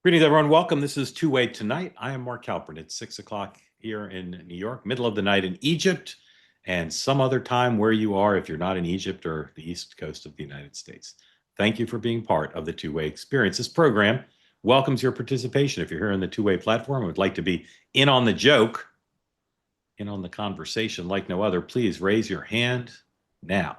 Greetings, everyone. Welcome. This is Two-Way Tonight. I am Mark Halperin. It's 6 o'clock here in New York, middle of the night in Egypt, and some other time where you are if you're not in Egypt or the East Coast of the United States. Thank you for being part of the Two-Way experience. This program welcomes your participation. If you're here on the Two-Way platform and would like to be in on the joke, in on the conversation like no other, please raise your hand now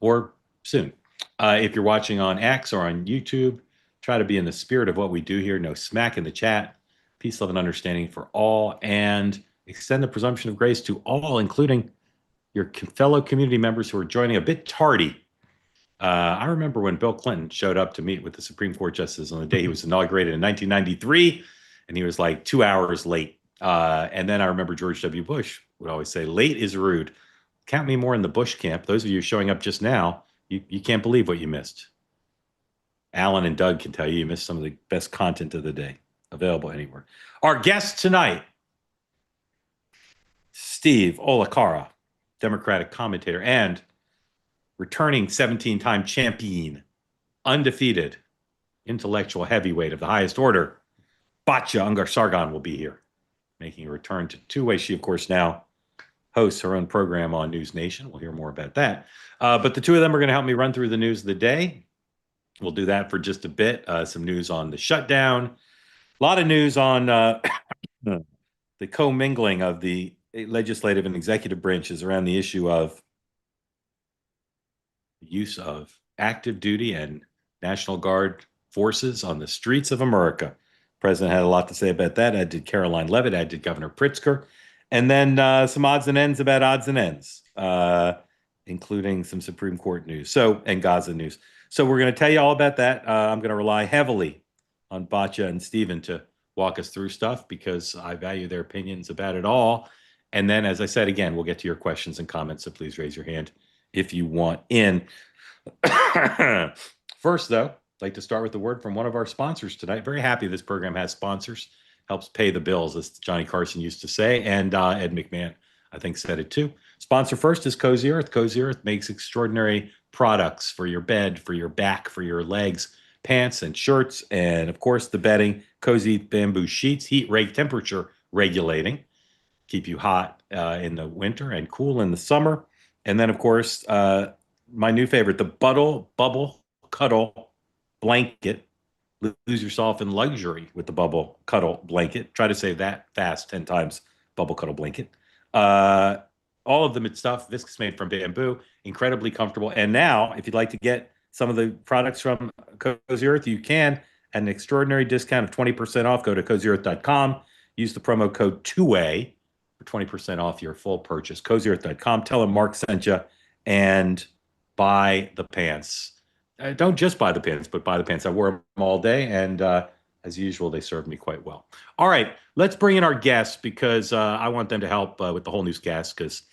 or soon. If you're watching on X or on YouTube, try to be in the spirit of what we do here. No smack in the chat. Peace, love, and understanding for all. And extend the presumption of grace to all, including your fellow community members who are joining a bit tardy. I remember when Bill Clinton showed up to meet with the Supreme Court justices on the day he was inaugurated in 1993, and he was like 2 hours late. And then I remember George W. Bush would always say, late is rude. Count me more in the Bush camp. Those of you showing up just now, you can't believe what you missed. Alan and Doug can tell you missed some of the best content of the day, available anywhere. Our guest tonight, Steve Olikara, Democratic commentator and returning 17-time champion, undefeated intellectual heavyweight of the highest order. Batya Ungar-Sargon will be here, making a return to Two-Way. She, of course, now hosts her own program on News Nation. We'll hear more about that. But the two of them are going to help me run through the news of the day. We'll do that for just a bit. Some news on the shutdown. A lot of news on the commingling of the legislative and executive branches around the issue of use of active duty and National Guard forces on the streets of America. The president had a lot to say about that. I did Caroline Leavitt. I did Governor Pritzker. And then some odds and ends about odds and ends, including some Supreme Court news and Gaza news. So we're going to tell you all about that. I'm going to rely heavily on Batya and Stephen to walk us through stuff because I value their opinions about it all. And then, as I said, again, we'll get to your questions and comments, so please raise your hand if you want in. First, though, I'd like to start with a word from one of our sponsors tonight. Very happy this program has sponsors, helps pay the bills, as Johnny Carson used to say, and Ed McMahon, I think, said it too. Sponsor first is Cozy Earth. Cozy Earth makes extraordinary products for your bed, for your back, for your legs, pants and shirts, and of course the bedding. Cozy bamboo sheets, heat rate, temperature regulating, keep you hot in the winter and cool in the summer. And then, of course, my new favorite, the Bubble Cuddle Blanket. Lose yourself in luxury with the Bubble Cuddle Blanket. Try to say that fast 10 times, Bubble Cuddle Blanket. All of them, it's stuff, viscose made from bamboo, incredibly comfortable. And now, if you'd like to get some of the products from Cozy Earth, you can at an extraordinary discount of 20% off. Go to cozyearth.com. Use the promo code TWOWAY for 20% off your full purchase. Cozyearth.com. Tell them Mark sent you and buy the pants. Don't just buy the pants, but buy the pants. I wore them all day, and as usual, they served me quite well. All right, let's bring in our guests because I want them to help with the whole newscast because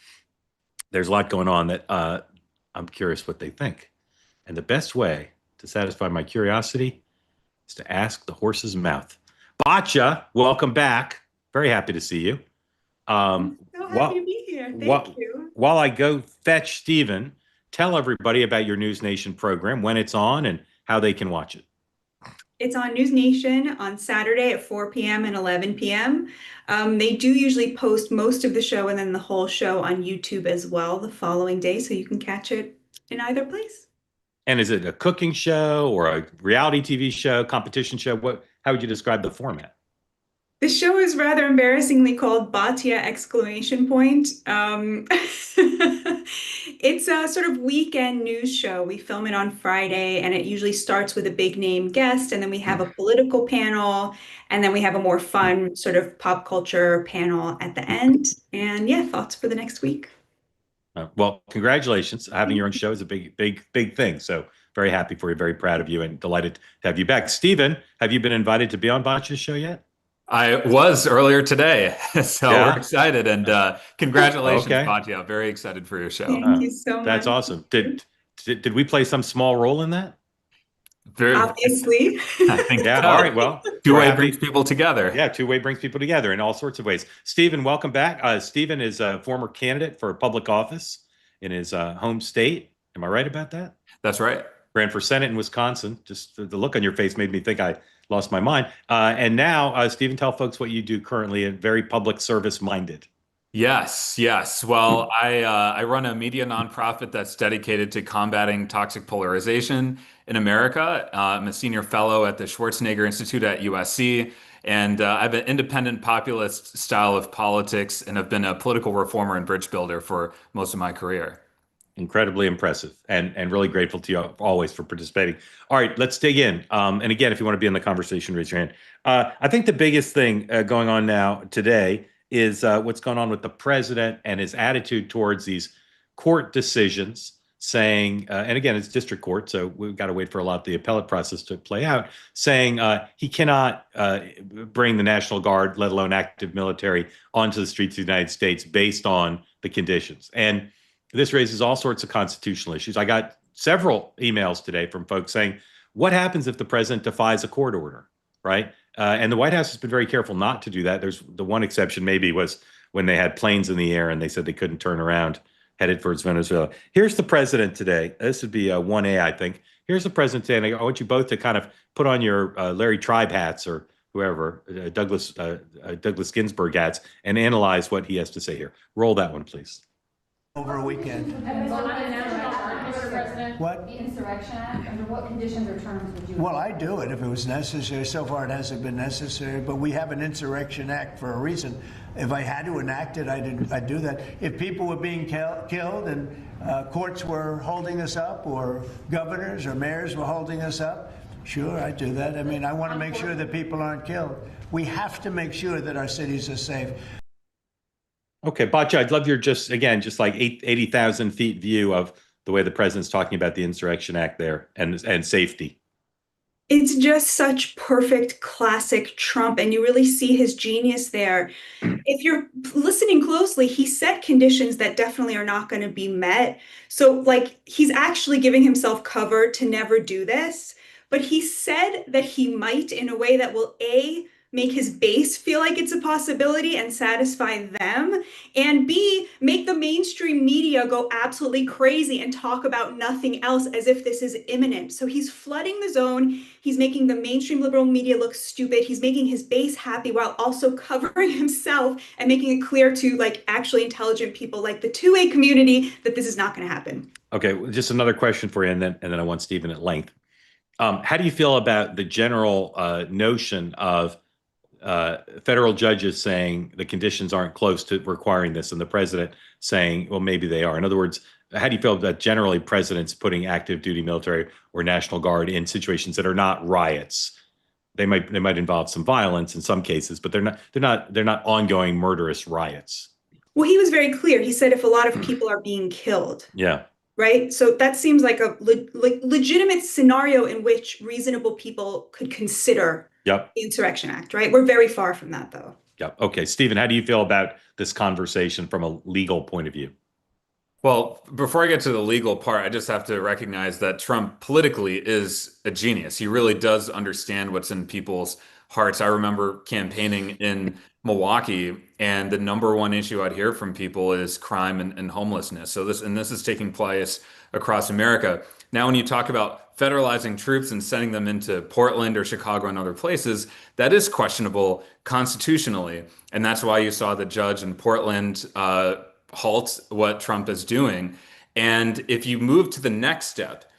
there's a lot going on that I'm curious what they think. And the best way to satisfy my curiosity is to ask the horse's mouth. Batya, welcome back. Very happy to see you. I'm so happy to be here. Thank you. While I go fetch Stephen, tell everybody about your News Nation program, when it's on, and how they can watch it. It's on News Nation on Saturday at 4 p.m. and 11 p.m. They do usually post most of the show and then the whole show on YouTube as well the following day, so you can catch it in either place. And is it a cooking show or a reality TV show, competition show? How would you describe the format? The show is rather embarrassingly called Batya ! It's a sort of weekend news show. We film it on Friday, and it usually starts with a big name guest, and then we have a political panel, and then we have a more fun sort of pop culture panel at the end. And yeah, thoughts for the next week. Well, congratulations. Having your own show is a big thing. So very happy for you, very proud of you, and delighted to have you back. Stephen, have you been invited to be on Batya's show yet? I was earlier today, so Yeah. We're excited, and congratulations, Okay. Batya. Very excited for your show. Thank you so much. That's awesome. Did we play some small role in that? Obviously. I think Yeah. so. All right. Well, Two-Way brings people together. Yeah, Two-Way brings people together in all sorts of ways. Stephen, welcome back. Stephen is a former candidate for public office in his home state. Am I right about that? That's right. ran for Senate in Wisconsin. Just the look on your face made me think I lost my mind. And now, Stephen, tell folks what you do currently, and very public service minded. Yes, yes. Well, I run a media nonprofit that's dedicated to combating toxic polarization in America. I'm a senior fellow at the Schwarzenegger Institute at USC, and I have an independent populist style of politics, and have been a political reformer and bridge builder for most of my career. Incredibly impressive, and really grateful to you always for participating. All right, let's dig in. And again, if you want to be in the conversation, raise your hand. I think the biggest thing going on now today is what's going on with the president and his attitude towards these court decisions, saying, and again, it's district court, so we've got to wait for a lot of the appellate process to play out, saying he cannot bring the National Guard, let alone active military, onto the streets of the United States based on the conditions. And this raises all sorts of constitutional issues. I got several emails today from folks saying, what happens if the president defies a court order, right? And the White House has been very careful not to do that. There's the one exception maybe was when they had planes in the air and they said they couldn't turn around headed towards Venezuela. Here's the president today. This would be 1A, I think. Here's the president today. And I want you both to kind of put on your Larry Tribe hats or whoever, Douglas Ginsburg hats, and analyze what he has to say here. Roll that one, please. Over a weekend. What? The Insurrection Act, under what conditions or terms would you? Well, I do it if it was necessary. So far it hasn't been necessary, but we have an Insurrection Act for a reason. If I had to enact it, I'd do that. If people were being killed and courts were holding us up, or governors or mayors were holding us up, sure, I'd do that. I mean, I want to make sure that people aren't killed. We have to make sure that our cities are safe. Okay, Batya, I'd love your just like 80,000 feet view of the way the president's talking about the Insurrection Act there and safety. It's just such perfect classic Trump, and you really see his genius there. If you're listening closely, he set conditions that definitely are not going to be met. So, like, he's actually giving himself cover to never do this, but he said that he might in a way that will, A, make his base feel like it's a possibility and satisfy them, and B, make the mainstream media go absolutely crazy and talk about nothing else as if this is imminent. So he's flooding the zone. He's making the mainstream liberal media look stupid. He's making his base happy while also covering himself and making it clear to like actually intelligent people like the 2A community that this is not going to happen. Okay, just another question for you, and then I want Stephen at length. How do you feel about the general notion of federal judges saying the conditions aren't close to requiring this, and the president saying, well, maybe they are? In other words, how do you feel about generally presidents putting active duty military or National Guard in situations that are not riots? They might involve some violence in some cases, but they're not ongoing murderous riots. Well, he was very clear. He said if a lot of people are being killed. Yeah. Right. So that seems like a legitimate scenario in which reasonable people could consider the Insurrection Act. Right. We're very far from that, though. Yeah. Okay. Stephen, how do you feel about this conversation from a legal point of view? Well, before I get to the legal part, I just have to recognize that Trump politically is a genius. He really does understand what's in people's hearts. I remember campaigning in Milwaukee, and the number one issue I'd hear from people is crime and homelessness. So this is taking place across America. Now, when you talk about federalizing troops and sending them into Portland or Chicago and other places, that is questionable constitutionally. And that's why you saw the judge in Portland halt what Trump is doing. And if you move to the next step,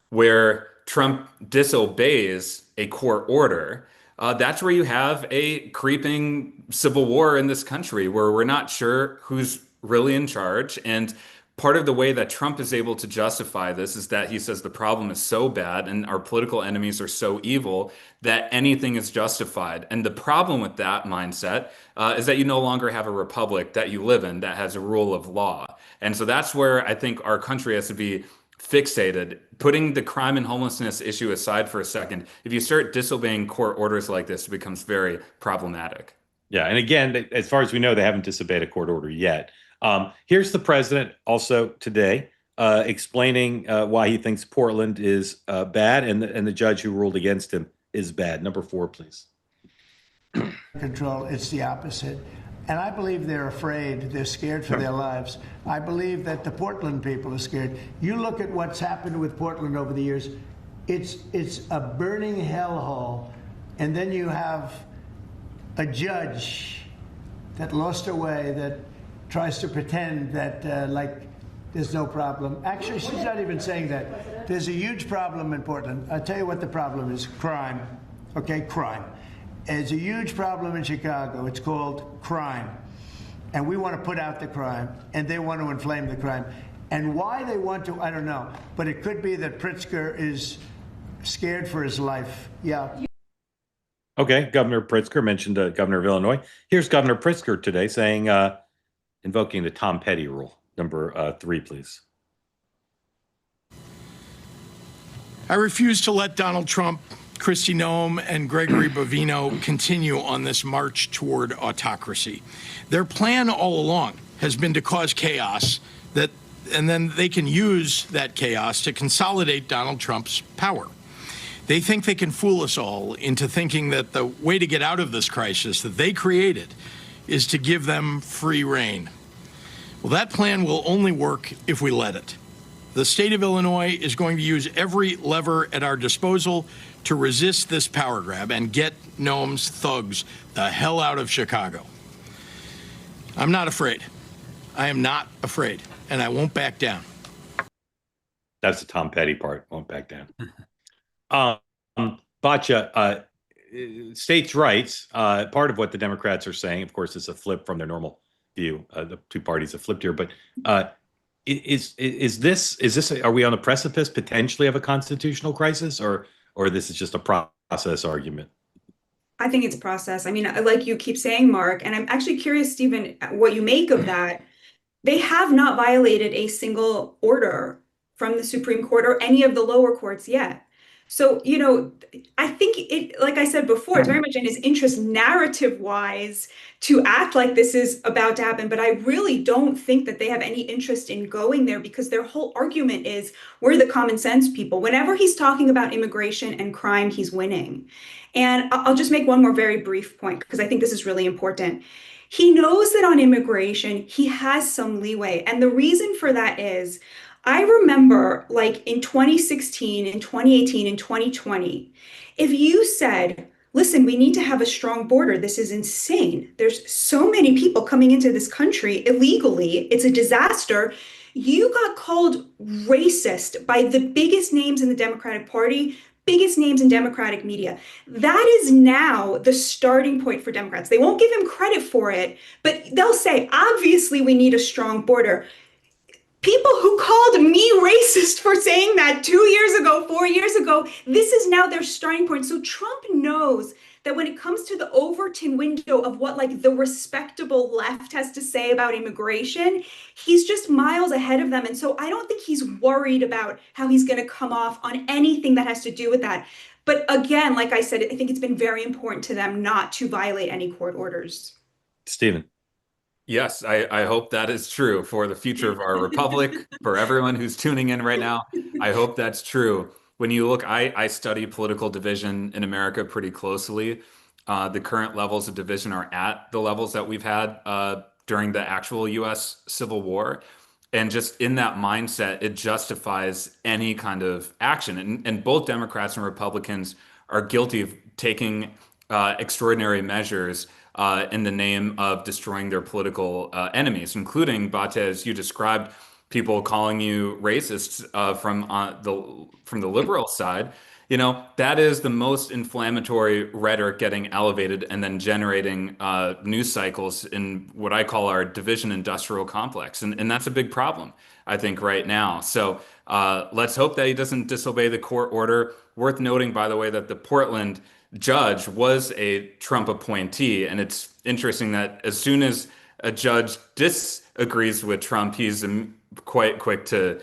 where Trump disobeys a court order, that's where you have a creeping civil war in this country, where we're not sure who's really in charge. And part of the way that Trump is able to justify this is that he says the problem is so bad and our political enemies are so evil that anything is justified. And the problem with that mindset is that you no longer have a republic that you live in that has a rule of law. And so that's where I think our country has to be fixated. Putting the crime and homelessness issue aside for a second, if you start disobeying court orders like this, it becomes very problematic. Yeah. And again, as far as we know, they haven't disobeyed a court order yet. Here's the president also today explaining why he thinks Portland is bad, and the judge who ruled against him is bad. Number 4, please. Control, it's the opposite. And I believe they're afraid. They're scared for their lives. I believe that the Portland people are scared. You look at what's happened with Portland over the years. It's a burning hellhole. And then you have a judge that lost her way, that tries to pretend that like there's no problem. Actually, she's not even saying that. There's a huge problem in Portland. I'll tell you what the problem is: crime. Okay, crime. There's a huge problem in Chicago. It's called crime. And we want to put out the crime, and they want to inflame the crime. And why they want to, I don't know. But it could be that Pritzker is scared for his life. Yeah. Okay, Governor Pritzker mentioned Governor of Illinois. Here's Governor Pritzker today saying, invoking the Tom Petty rule. Number 3, please. I refuse to let Donald Trump, Kristi Noem, and Gregory Bovino continue on this march toward autocracy. Their plan all along has been to cause chaos, and then they can use that chaos to consolidate Donald Trump's power. They think they can fool us all into thinking that the way to get out of this crisis that they created is to give them free rein. Well, that plan will only work if we let it. The state of Illinois is going to use every lever at our disposal to resist this power grab and get Noem's thugs the hell out of Chicago. I'm not afraid. I am not afraid, and I won't back down. That's the Tom Petty part. Won't back down. Batya, states' rights, part of what the Democrats are saying, of course, is a flip from their normal view. The two parties have flipped here, but is this are we on the precipice potentially of a constitutional crisis, or this is just a process argument? I think it's a process. I mean, like you keep saying, Mark, and I'm actually curious, Stephen, what you make of that. They have not violated a single order from the Supreme Court or any of the lower courts yet. So, I think it, like I said before, it's very much in his interest narrative-wise to act like this is about to happen. But I really don't think that they have any interest in going there, because their whole argument is we're the common sense people. Whenever he's talking about immigration and crime, he's winning. And I'll just make one more very brief point, because I think this is really important. He knows that on immigration, he has some leeway. And the reason for that is, I remember like in 2016, in 2018, in 2020, if you said, listen, we need to have a strong border, this is insane. There's so many people coming into this country illegally. It's a disaster. You got called racist by the biggest names in the Democratic Party, biggest names in Democratic media. That is now the starting point for Democrats. They won't give him credit for it, but they'll say, obviously, we need a strong border. People who called me racist for saying that 2 years ago, 4 years ago, this is now their starting point. So Trump knows that when it comes to the Overton window of what like the respectable left has to say about immigration, he's just miles ahead of them. And so I don't think he's worried about how he's going to come off on anything that has to do with that. But again, like I said, I think it's been very important to them not to violate any court orders. Stephen. Yes, I hope that is true for the future of our republic, for everyone who's tuning in right now. I hope that's true. When you look, I study political division in America pretty closely. The current levels of division are at the levels that we've had during the actual U.S. Civil War. And just in that mindset, it justifies any kind of action. And both Democrats and Republicans are guilty of taking extraordinary measures in the name of destroying their political enemies, including, Batya, as you described, people calling you racists from the liberal side. That is the most inflammatory rhetoric getting elevated and then generating news cycles in what I call our division industrial complex. And that's a big problem, I think, right now. So let's hope that he doesn't disobey the court order. Worth noting, by the way, that the Portland judge was a Trump appointee. And it's interesting that as soon as a judge disagrees with Trump, he's quite quick to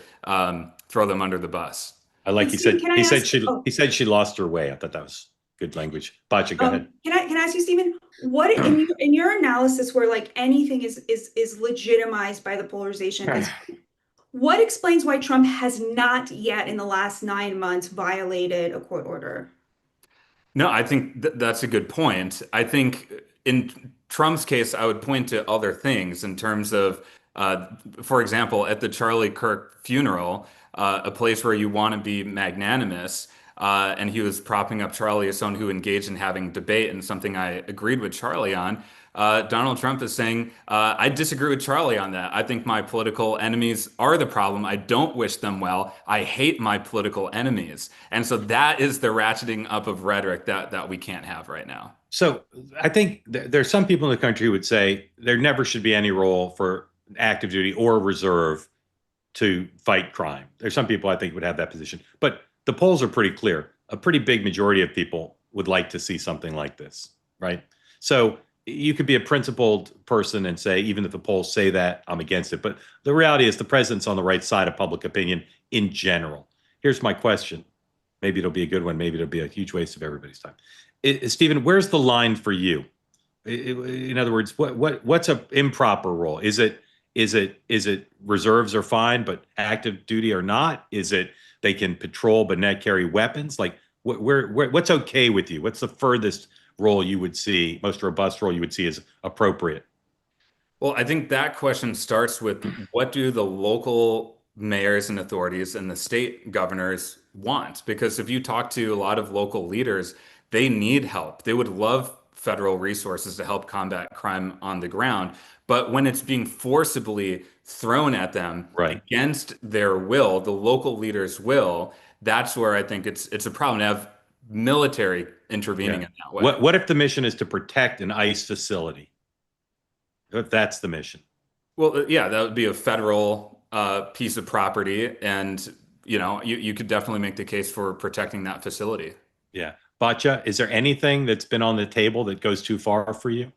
throw them under the bus. I like he said she lost her way. I thought that was good language. Batya, go ahead. Can I ask you, Stephen, what in your analysis where like anything is legitimized by the polarization, what explains why Trump has not yet in the last 9 months violated a court order? No, I think that's a good point. I think, in Trump's case, I would point to other things in terms of, for example, at the Charlie Kirk funeral, a place where you want to be magnanimous. And he was propping up Charlie as someone who engaged in having debate, and something I agreed with Charlie on. Donald Trump is saying, I disagree with Charlie on that. I think my political enemies are the problem. I don't wish them well. I hate my political enemies. And so that is the ratcheting up of rhetoric that we can't have right now. So I think there's some people in the country who would say there never should be any role for active duty or reserve to fight crime. There's some people I think would have that position, but the polls are pretty clear. A pretty big majority of people would like to see something like this, right? So you could be a principled person and say, even if the polls say that, I'm against it. But the reality is the president's on the right side of public opinion in general. Here's my question. Maybe it'll be a good one. Maybe it'll be a huge waste of everybody's time. Stephen, where's the line for you? In other words, what's an improper role? Is it reserves are fine, but active duty or not? Is it they can patrol but not carry weapons? Like, what's okay with you? What's the furthest role you would see, most robust role you would see as appropriate? Well, I think that question starts with, what do the local mayors and authorities and the state governors want? Because if you talk to a lot of local leaders, they need help. They would love federal resources to help combat crime on the ground. But when it's being forcibly thrown at them against their will, the local leaders' will, that's where I think it's a problem to have military intervening in that way. What if the mission is to protect an ICE facility? If that's the mission? Well, yeah, that would be a federal piece of property, and you could definitely make the case for protecting that facility. Yeah. Batya, is there anything that's been on the table that goes too far for you?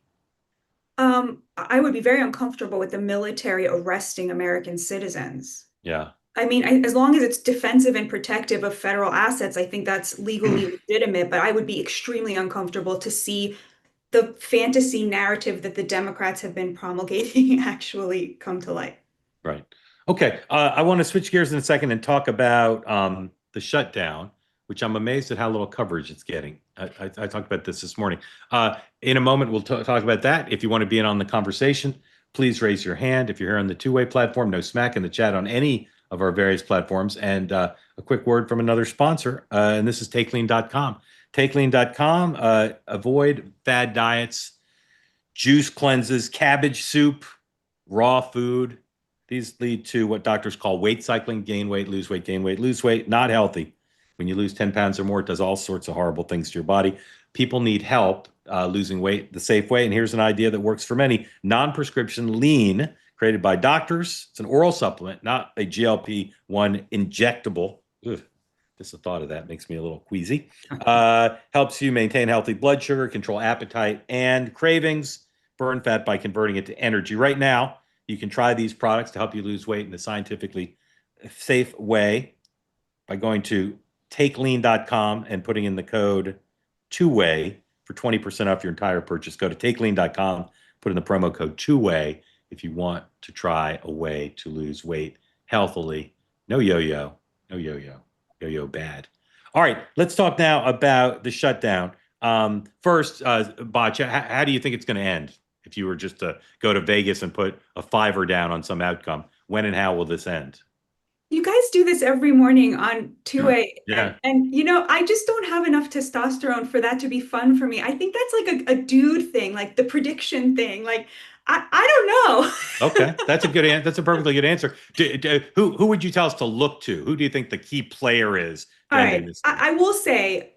I would be very uncomfortable with the military arresting American citizens. Yeah. I mean, as long as it's defensive and protective of federal assets, I think that's legally legitimate, but I would be extremely uncomfortable to see the fantasy narrative that the Democrats have been promulgating actually come to light. Right. Okay. I want to switch gears in a second and talk about the shutdown, which I'm amazed at how little coverage it's getting. I talked about this morning. In a moment, we'll talk about that. If you want to be in on the conversation, please raise your hand. If you're here on the two-way platform, no smack in the chat on any of our various platforms. And a quick word from another sponsor, and this is TakeLean.com. TakeLean.com, avoid bad diets, juice cleanses, cabbage soup, raw food. These lead to what doctors call weight cycling: gain weight, lose weight, gain weight, lose weight. Not healthy. When you lose 10 pounds or more, it does all sorts of horrible things to your body. People need help losing weight the safe way. And here's an idea that works for many. Non-prescription lean, created by doctors. It's an oral supplement, not a GLP-1 injectable. Ugh, just the thought of that makes me a little queasy. Helps you maintain healthy blood sugar, control appetite and cravings, burn fat by converting it to energy. Right now, you can try these products to help you lose weight in a scientifically safe way by going to TakeLean.com and putting in the code two-way for 20% off your entire purchase. Go to TakeLean.com, put in the promo code two-way if you want to try a way to lose weight healthily. No yo-yo, no yo-yo, yo-yo bad. All right, let's talk now about the shutdown. First, Batya, how do you think it's going to end? If you were just to go to Vegas and put a $5 down on some outcome, when and how will this end? You guys do this every morning on 2A. Yeah. And I just don't have enough testosterone for that to be fun for me. I think that's like a dude thing, like the prediction thing. Like, I don't know. Okay, that's a good answer. That's a perfectly good answer. Who would you tell us to look to? Who do you think the key player is? All right. I will say,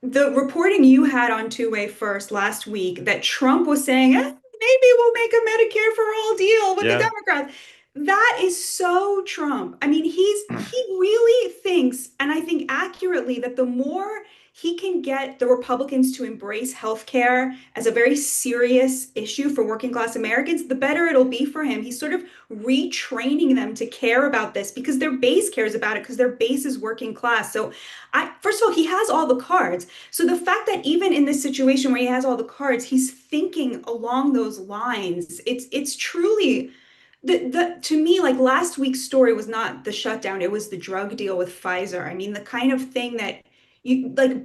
the reporting you had on 2A first last week that Trump was saying, maybe we'll make a Medicare for all deal with the Democrats. That is so Trump. I mean, he really thinks, and I think accurately, that the more he can get the Republicans to embrace healthcare as a very serious issue for working class Americans, the better it'll be for him. He's sort of retraining them to care about this because their base cares about it because their base is working class. So first of all, he has all the cards. So the fact that even in this situation where he has all the cards, he's thinking along those lines, it's truly... to me, like, last week's story was not the shutdown, it was the drug deal with Pfizer. I mean, the kind of thing that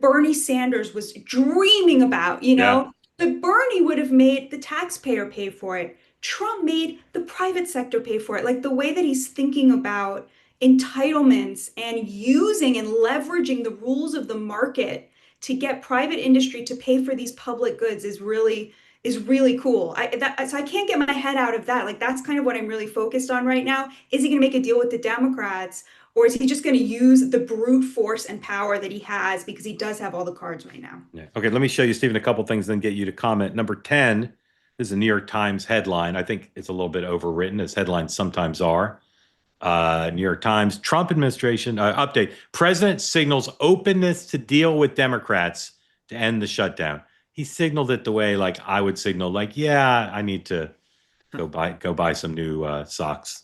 Bernie Sanders was dreaming about, But Bernie would have made the taxpayer pay for it. Trump made the private sector pay for it. Like the way that he's thinking about entitlements and using and leveraging the rules of the market to get private industry to pay for these public goods is really cool. So I can't get my head out of that. Like that's kind of what I'm really focused on right now. Is he going to make a deal with the Democrats, or is he just going to use the brute force and power that he has because he does have all the cards right now? Yeah. Okay, let me show you, Stephen, a couple things, then get you to comment. Number 10, this is a New York Times headline. I think it's a little bit overwritten, as headlines sometimes are. New York Times, Trump administration update. President signals openness to deal with Democrats to end the shutdown. He signaled it the way like I would signal, like, yeah, I need to go buy some new socks.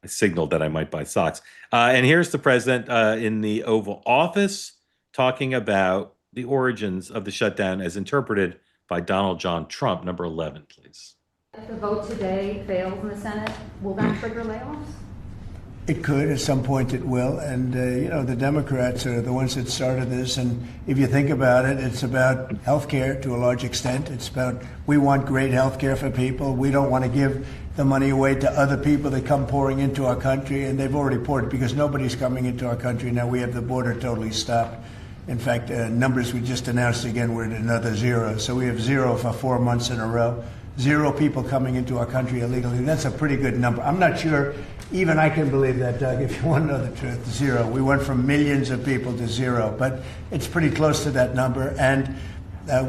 I signaled that I might buy socks. And here's the president in the Oval Office talking about the origins of the shutdown as interpreted by Donald John Trump. Number 11, please. If the vote today fails in the Senate, will that trigger layoffs? It could. At some point it will. And, the Democrats are the ones that started this. And if you think about it, it's about health care to a large extent. It's about we want great health care for people. We don't want to give the money away to other people that come pouring into our country. And they've already poured it because nobody's coming into our country. Now we have the border totally stopped. In fact, numbers we just announced again, we're at another 0. So we have 0 for 4 months in a row. 0 people coming into our country illegally. That's a pretty good number. I'm not sure even I can believe that, Doug, if you want to know the truth. 0. We went from millions of people to 0, but it's pretty close to that number. And the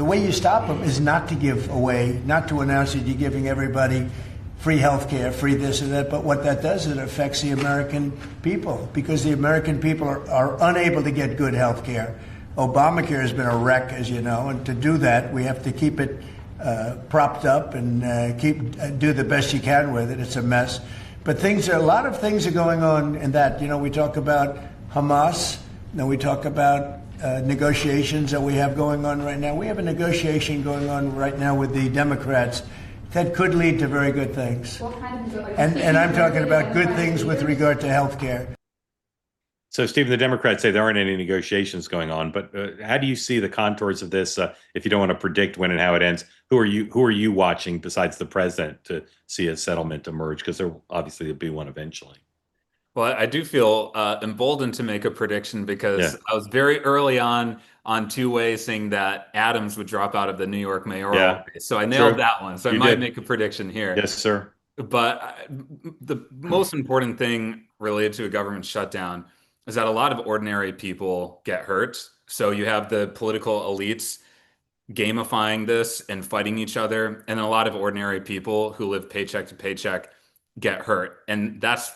way you stop them is not to give away, not to announce that you're giving everybody free health care, free this and that. But what that does is it affects the American people because the American people are unable to get good health care. Obamacare has been a wreck, as you know, and to do that, we have to keep it propped up and do the best you can with it. It's a mess. But a lot of things are going on in that. We talk about Hamas, then we talk about negotiations that we have going on right now. We have a negotiation going on right now with the Democrats that could lead to very good things. What kind of and I'm talking about good things with regard to health care. So, Stephen, the Democrats say there aren't any negotiations going on, but how do you see the contours of this? If you don't want to predict when and how it ends, who are you watching besides the president to see a settlement emerge? Because there obviously will be one eventually. Well, I do feel emboldened to make a prediction because I was very early on two-way saying that Adams would drop out of the New York mayoral race. So I nailed that one. So I might make a prediction here. Yes, sir. But the most important thing related to a government shutdown is that a lot of ordinary people get hurt. So you have the political elites gamifying this and fighting each other, and a lot of ordinary people who live paycheck to paycheck get hurt. And that's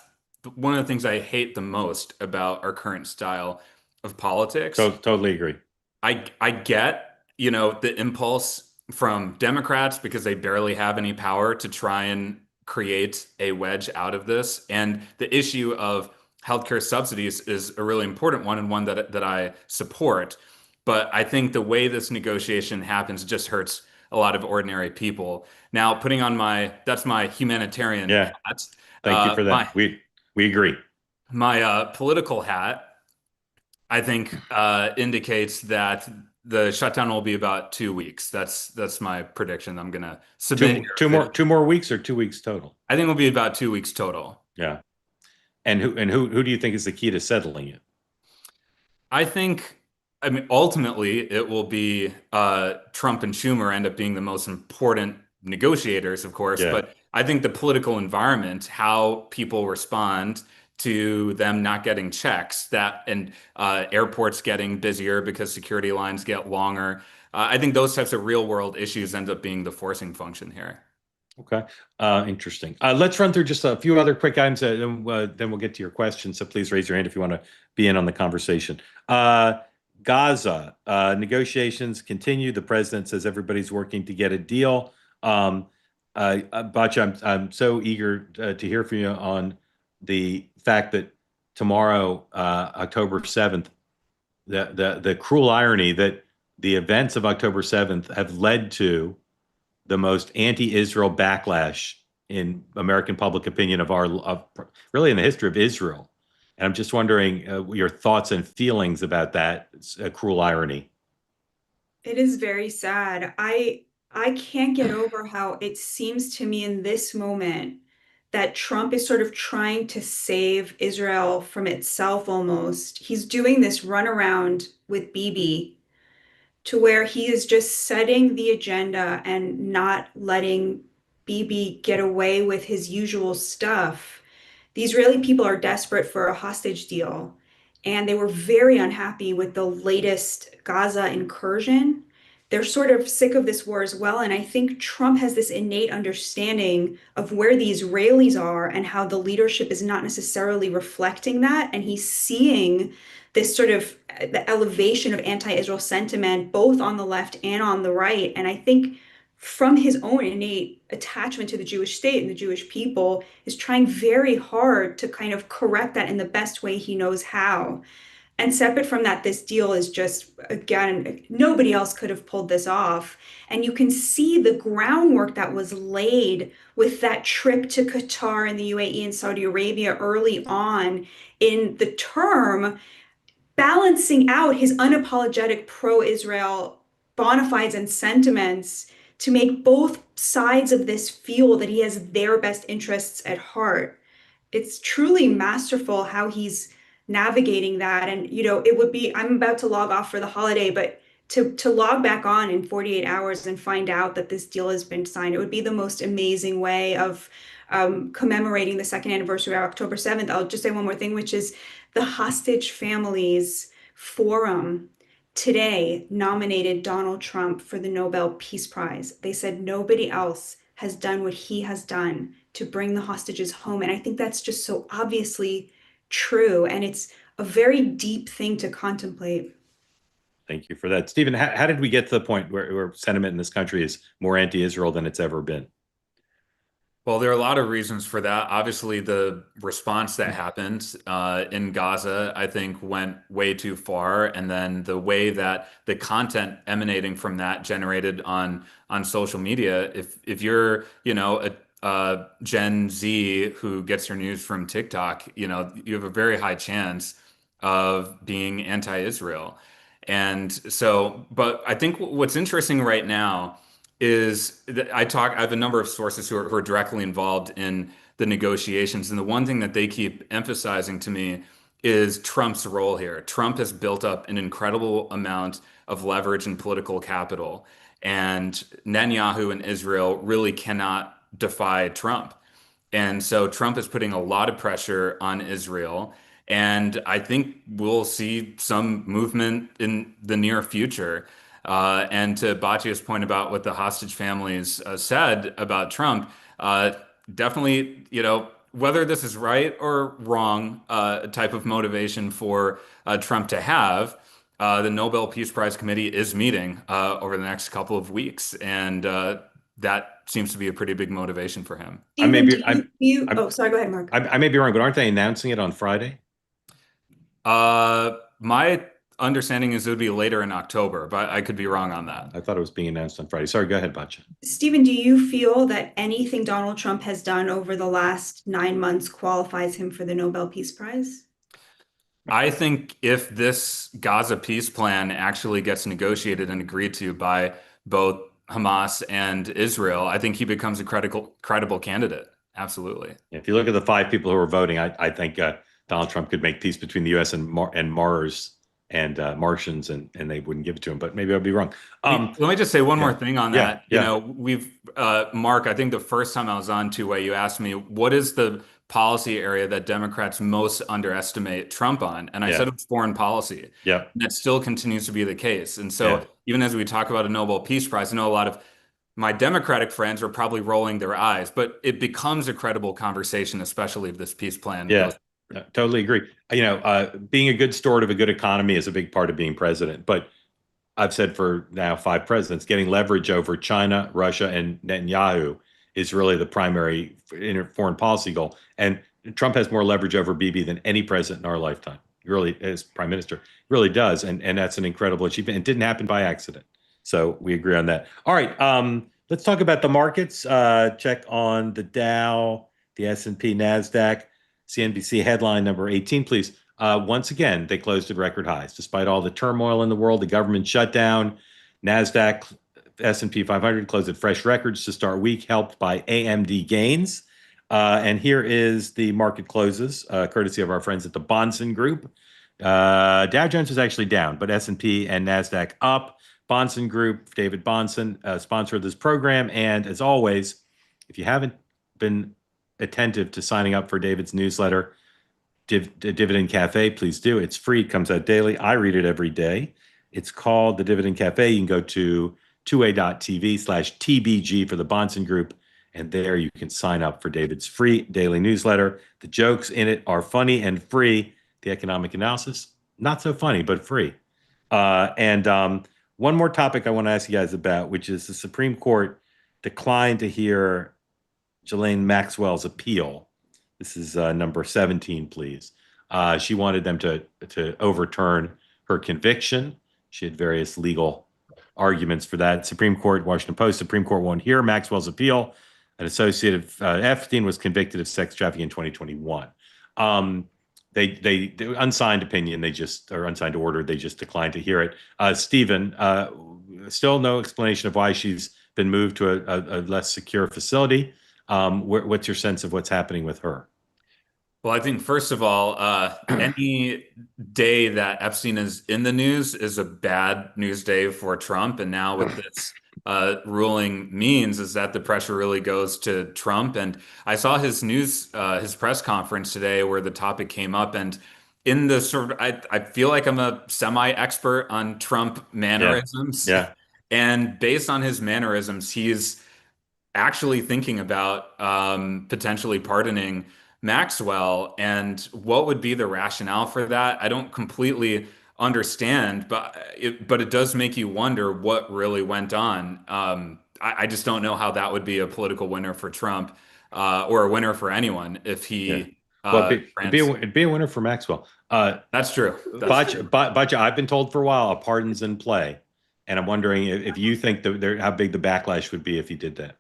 one of the things I hate the most about our current style of politics. Totally agree. I get, the impulse from Democrats because they barely have any power to try and create a wedge out of this. And the issue of healthcare subsidies is a really important one and one that I support. But I think the way this negotiation happens just hurts a lot of ordinary people. Now, putting on that's my humanitarian hat. Thank you for that. We agree. My political hat, I think, indicates that the shutdown will be about 2 weeks. That's my prediction. I'm going to submit two more weeks or 2 weeks total. I think it'll be about 2 weeks total. Yeah. And who do you think is the key to settling it? I mean, ultimately, it will be Trump and Schumer end up being the most important negotiators, of course. Yeah. But I think the political environment, how people respond to them not getting checks, and airports getting busier because security lines get longer. I think those types of real world issues end up being the forcing function here. Okay. Interesting. Let's run through just a few other quick items, then we'll get to your questions. So please raise your hand if you want to be in on the conversation. Gaza, negotiations continue. The president says everybody's working to get a deal. Batya, I'm so eager to hear from you on the fact that tomorrow, October 7th, the cruel irony that the events of October 7th have led to the most anti-Israel backlash in American public opinion of really in the history of Israel. And I'm just wondering your thoughts and feelings about that. It's a cruel irony. It is very sad. I can't get over how it seems to me in this moment that Trump is sort of trying to save Israel from itself almost. He's doing this runaround with Bibi to where he is just setting the agenda and not letting Bibi get away with his usual stuff. The Israeli people are desperate for a hostage deal, and they were very unhappy with the latest Gaza incursion. They're sort of sick of this war as well. And I think Trump has this innate understanding of where the Israelis are and how the leadership is not necessarily reflecting that. And he's seeing this sort of the elevation of anti-Israel sentiment, both on the left and on the right. And I think from his own innate attachment to the Jewish state and the Jewish people, is trying very hard to kind of correct that in the best way he knows how. And separate from that, this deal is just, again, nobody else could have pulled this off. And you can see the groundwork that was laid with that trip to Qatar and the UAE and Saudi Arabia early on in the term, balancing out his unapologetic pro-Israel bona fides and sentiments to make both sides of this feel that he has their best interests at heart. It's truly masterful how he's navigating that. And, it would be, I'm about to log off for the holiday, but to log back on in 48 hours and find out that this deal has been signed, it would be the most amazing way of commemorating the second anniversary of October 7th. I'll just say one more thing, which is the Hostage Families Forum today nominated Donald Trump for the Nobel Peace Prize. They said nobody else has done what he has done to bring the hostages home. And I think that's just so obviously true. And it's a very deep thing to contemplate. Thank you for that. Stephen, how did we get to the point where sentiment in this country is more anti-Israel than it's ever been? Well, there are a lot of reasons for that. Obviously, the response that happened in Gaza, I think, went way too far. And then the way that the content emanating from that generated on social media, if you're, a Gen Z who gets her news from TikTok, you have a very high chance of being anti-Israel. And so, but I think what's interesting right now is that I have a number of sources who are directly involved in the negotiations. And the one thing that they keep emphasizing to me is Trump's role here. Trump has built up an incredible amount of leverage and political capital. And Netanyahu and Israel really cannot defy Trump. And so Trump is putting a lot of pressure on Israel. And I think we'll see some movement in the near future. And to Batya's point about what the hostage families said about Trump, definitely, whether this is right or wrong, type of motivation for Trump to have, the Nobel Peace Prize Committee is meeting over the next couple of weeks. And that seems to be a pretty big motivation for him. Stephen, sorry, go ahead, Mark. I may be wrong, but aren't they announcing it on Friday? My understanding is it would be later in October, but I could be wrong on that. I thought it was being announced on Friday. Sorry, go ahead, Batya. Stephen, do you feel that anything Donald Trump has done over the last 9 months qualifies him for the Nobel Peace Prize? I think if this Gaza peace plan actually gets negotiated and agreed to by both Hamas and Israel, I think he becomes a credible candidate. Absolutely. If you look at the 5 people who are voting, I think Donald Trump could make peace between the U.S. and Mars and Martians, and they wouldn't give it to him. But maybe I'll be wrong. Let me just say one more thing on that. Yeah. We've Mark, I think the first time I was on Two-Way, you asked me what is the policy area that Democrats most underestimate Trump on, and I said it was foreign policy. Yeah, and that still continues to be the case. And so even as we talk about a Nobel Peace Prize, I know a lot of my Democratic friends are probably rolling their eyes, but it becomes a credible conversation, especially if this peace plan goes. Totally agree. Being a good steward of a good economy is a big part of being president. But I've said for now 5 presidents, getting leverage over China, Russia, and Netanyahu is really the primary foreign policy goal. And Trump has more leverage over Bibi than any president in our lifetime. Really, as prime minister, really does. And that's an incredible achievement. It didn't happen by accident. So we agree on that. All right. Let's talk about the markets. Check on the Dow, the S&P, NASDAQ. CNBC headline number 18, please. Once again, they closed at record highs. Despite all the turmoil in the world, the government shutdown, NASDAQ, S&P 500 closed at fresh records to start week, helped by AMD gains. And here is the market closes, courtesy of our friends at the Bahnsen Group. Dow Jones was actually down, but S&P and NASDAQ up. Bahnsen Group, David Bahnsen, sponsor of this program. And as always, if you haven't been attentive to signing up for David's newsletter, Dividend Cafe, please do. It's free. It comes out daily. I read it every day. It's called the Dividend Cafe. You can go to tway.tv/TBG for the Bahnsen Group, and there you can sign up for David's free daily newsletter. The jokes in it are funny and free. The economic analysis, not so funny, but free. And one more topic I want to ask you guys about, which is the Supreme Court declined to hear Ghislaine Maxwell's appeal. This is number 17, please. She wanted them to overturn her conviction. She had various legal arguments for that. Supreme Court, Washington Post, Supreme Court won't hear Maxwell's appeal. An associate of Epstein was convicted of sex trafficking in 2021. They unsigned opinion, or unsigned order, they just declined to hear it. Stephen, still no explanation of why she's been moved to a less secure facility. What's your sense of what's happening with her? Well, I think first of all, any day that Epstein is in the news is a bad news day for Trump. And now with this ruling means is that the pressure really goes to Trump. And I saw his press conference today where the topic came up, and in the sort of, I feel like I'm a semi-expert on Trump mannerisms. Yeah. And based on his mannerisms, he's actually thinking about potentially pardoning Maxwell. And what would be the rationale for that? I don't completely understand, but it does make you wonder what really went on. I just don't know how that would be a political winner for Trump, or a winner for anyone if he. Well, it'd be a winner for Maxwell. That's true. Batya, I've been told for a while a pardon's in play, and I'm wondering if you think how big the backlash would be if he did that.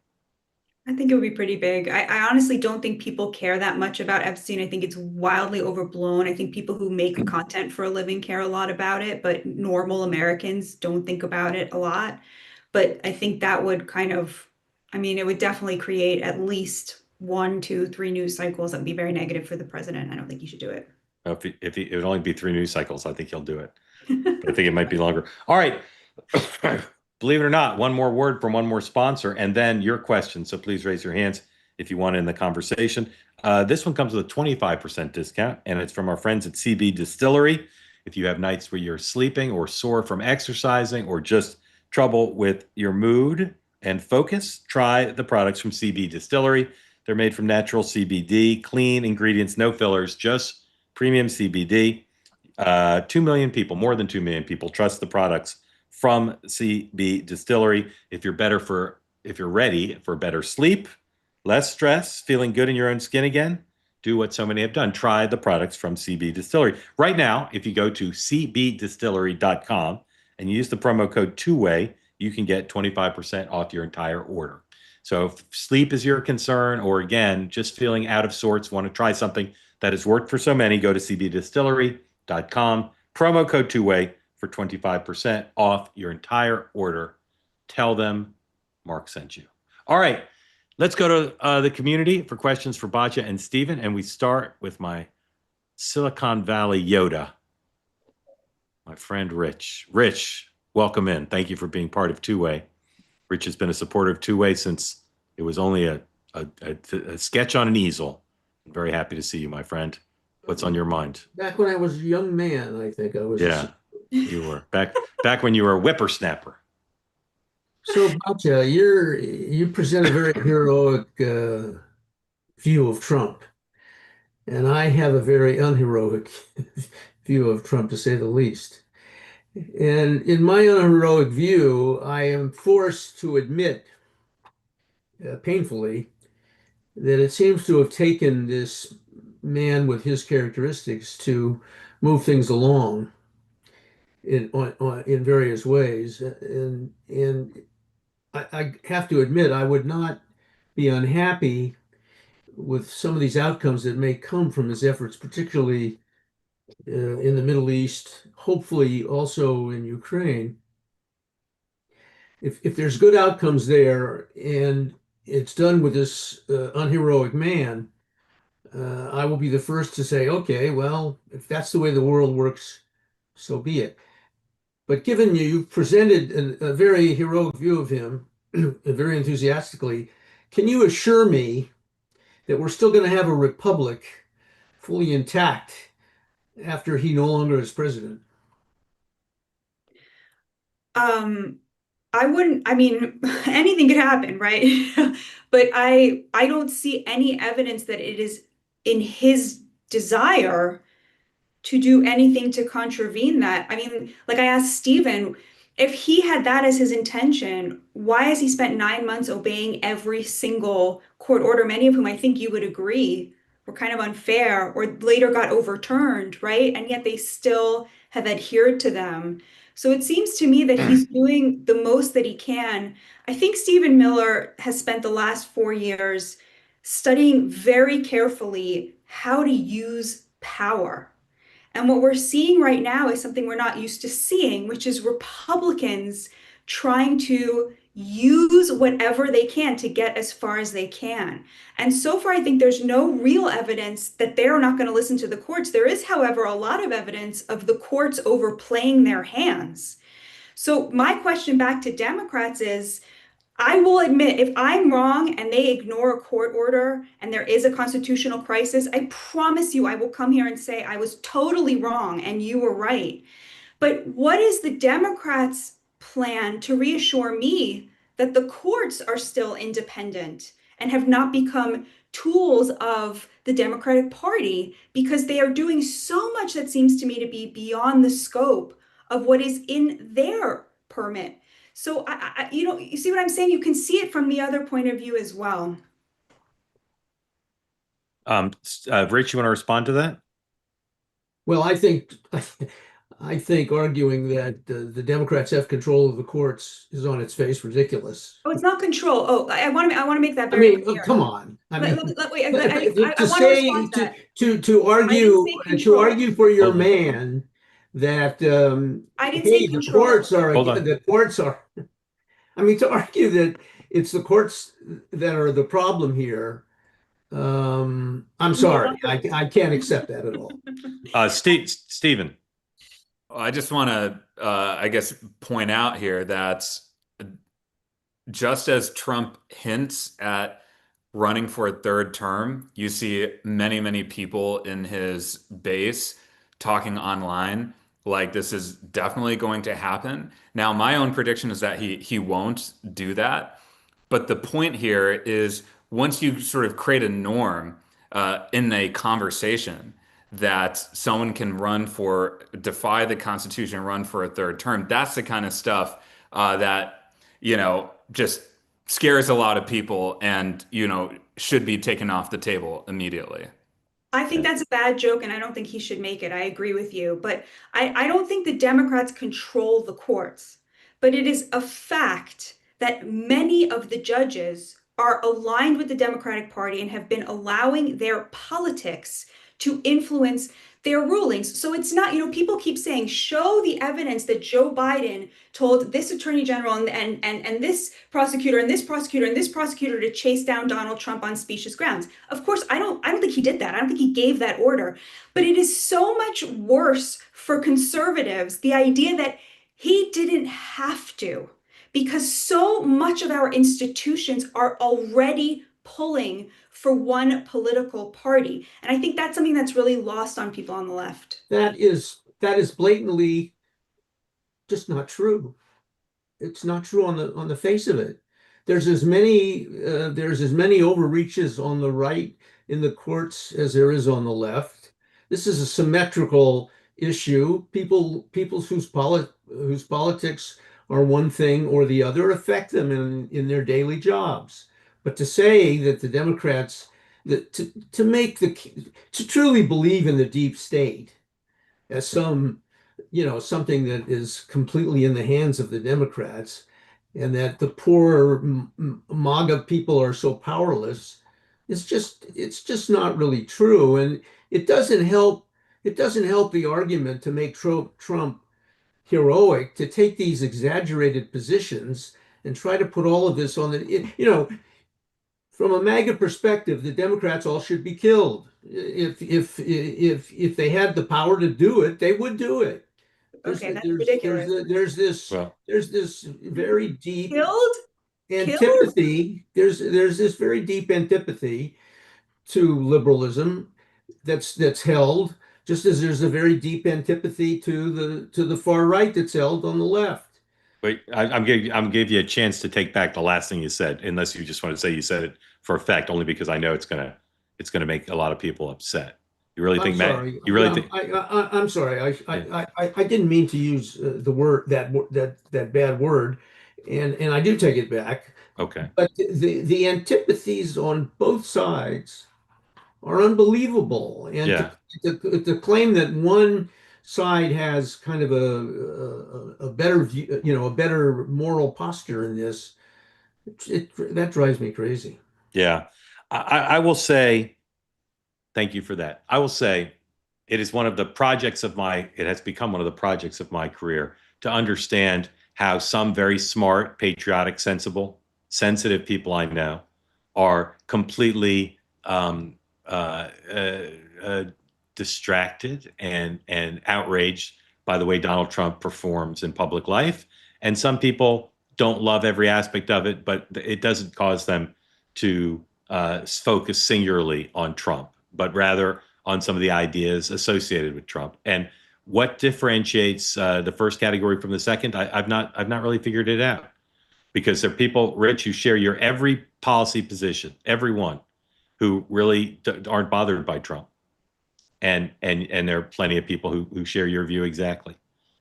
I think it would be pretty big. I honestly don't think people care that much about Epstein. I think it's wildly overblown. I think people who make content for a living care a lot about it, but normal Americans don't think about it a lot. But I think that would it would definitely create at least 1, 2, 3 news cycles that would be very negative for the president. I don't think he should do it. If it would only be 3 news cycles, I think he'll do it. But I think it might be longer. All right. Believe it or not, one more word from one more sponsor, and then your question. So please raise your hands if you want in the conversation. This one comes with a 25% discount, and it's from our friends at CB Distillery. If you have nights where you're sleeping or sore from exercising or just trouble with your mood and focus, try the products from CB Distillery. They're made from natural CBD, clean ingredients, no fillers, just premium CBD. 2 million people, more than 2 million people trust the products from CB Distillery. If you're ready for better sleep, less stress, feeling good in your own skin again, do what so many have done. Try the products from CB Distillery. Right now, if you go to cbdistillery.com and use the promo code TWOWAY, you can get 25% off your entire order. So if sleep is your concern, or again, just feeling out of sorts, want to try something that has worked for so many, go to cbdistillery.com, promo code TWOWAY for 25% off your entire order. Tell them Mark sent you. All right, let's go to the community for questions for Batya and Stephen, and we start with my Silicon Valley Yoda, my friend Rich. Rich, welcome in. Thank you for being part of Two-Way. Rich has been a supporter of Two-Way since it was only a sketch on an easel. I'm very happy to see you, my friend. What's on your mind? Back when I was a young man, I think I was. Yeah, you were back when you were a whippersnapper. So, Batya, you present a very heroic view of Trump, and I have a very unheroic view of Trump, to say the least. And in my unheroic view, I am forced to admit, painfully, that it seems to have taken this man with his characteristics to move things along in various ways. And I have to admit, I would not be unhappy with some of these outcomes that may come from his efforts, particularly in the Middle East, hopefully also in Ukraine. if there's good outcomes there and it's done with this unheroic man, I will be the first to say, okay, well, if that's the way the world works, so be it. But given you've presented a very heroic view of him, very enthusiastically, can you assure me that we're still going to have a republic fully intact after he no longer is president? I wouldn't, I mean, anything could happen, right? But I don't see any evidence that it is in his desire to do anything to contravene that. I mean, like I asked Stephen, if he had that as his intention, why has he spent 9 months obeying every single court order, many of whom I think you would agree were kind of unfair or later got overturned, right? And yet they still have adhered to them. So it seems to me that he's doing the most that he can. I think Stephen Miller has spent the last 4 years studying very carefully how to use power. And what we're seeing right now is something we're not used to seeing, which is Republicans trying to use whatever they can to get as far as they can. And so far, I think there's no real evidence that they're not going to listen to the courts. There is, however, a lot of evidence of the courts overplaying their hands. So my question back to Democrats is, I will admit, if I'm wrong and they ignore a court order and there is a constitutional crisis, I promise you I will come here and say I was totally wrong and you were right. But what is the Democrats' plan to reassure me that the courts are still independent and have not become tools of the Democratic Party, because they are doing so much that seems to me to be beyond the scope of what is in their permit? So you see what I'm saying? You can see it from the other point of view as well. Rich, you want to respond to that? Well, I think arguing that the Democrats have control of the courts is on its face ridiculous. Oh, it's not control. Oh, I want to make that I very mean, clear. come on. I mean, Wait, I to want to say respond to that. to argue say to control. argue for your Hold on. man that I didn't hey, say the control. courts are Hold on. the courts are. I mean, to argue that it's the courts that are the problem here. I'm sorry, I can't accept that at all. Stephen. I just want to, I guess, point out here that just as Trump hints at running for a third term, you see many, many people in his base talking online like this is definitely going to happen. Now, my own prediction is that he won't do that. But the point here is once you sort of create a norm in a conversation that someone can defy the Constitution, run for a third term, that's the kind of stuff that, just scares a lot of people and, should be taken off the table immediately. I think that's a bad joke, and I don't think he should make it. I agree with you. But I don't think the Democrats control the courts. But it is a fact that many of the judges are aligned with the Democratic Party and have been allowing their politics to influence their rulings. So it's not, people keep saying, show the evidence that Joe Biden told this attorney general and this prosecutor and this prosecutor and this prosecutor to chase down Donald Trump on specious grounds. Of course, I don't think he did that. I don't think he gave that order. But it is so much worse for conservatives, the idea that he didn't have to, because so much of our institutions are already pulling for one political party. And I think that's something that's really lost on people on the left. That is blatantly just not true. It's not true on the face of it. There's as many overreaches on the right in the courts as there is on the left. This is a symmetrical issue. People whose politics are one thing or the other affect them in their daily jobs. But to say that the Democrats, to truly believe in the deep state as something that is completely in the hands of the Democrats, and that the poor MAGA people are so powerless, it's just not really true. And it doesn't help the argument to make Trump heroic to take these exaggerated positions and try to put all of this on from a MAGA perspective, the Democrats all should be killed. If they had the power to do it, they would do it. Okay, that's ridiculous. Well, There's this very deep Killed? antipathy. There's this very deep antipathy to liberalism that's held, just as there's a very deep antipathy to the far right that's held on the left. wait, I'm giving you a chance to take back the last thing you said, unless you just want to say you said it for effect, only because I know it's gonna make a lot of people upset. You really think, Matt? Sorry. You really think? I'm sorry. I didn't mean to use the word that bad word, and I do take it back. Okay. But the antipathies on both sides are unbelievable, and Yeah. to claim that one side has kind of a better view, a better moral posture in this, that drives me crazy. Yeah. I will say, thank you for that. I will say it has become one of the projects of my career to understand how some very smart, patriotic, sensitive people I know are completely distracted and outraged by the way Donald Trump performs in public life. And some people don't love every aspect of it, but it doesn't cause them to focus singularly on Trump, but rather on some of the ideas associated with Trump. And what differentiates the first category from the second, I've not really figured it out, because there are people, Rich, who share your every policy position, everyone, who really aren't bothered by Trump. And there are plenty of people who share your view exactly.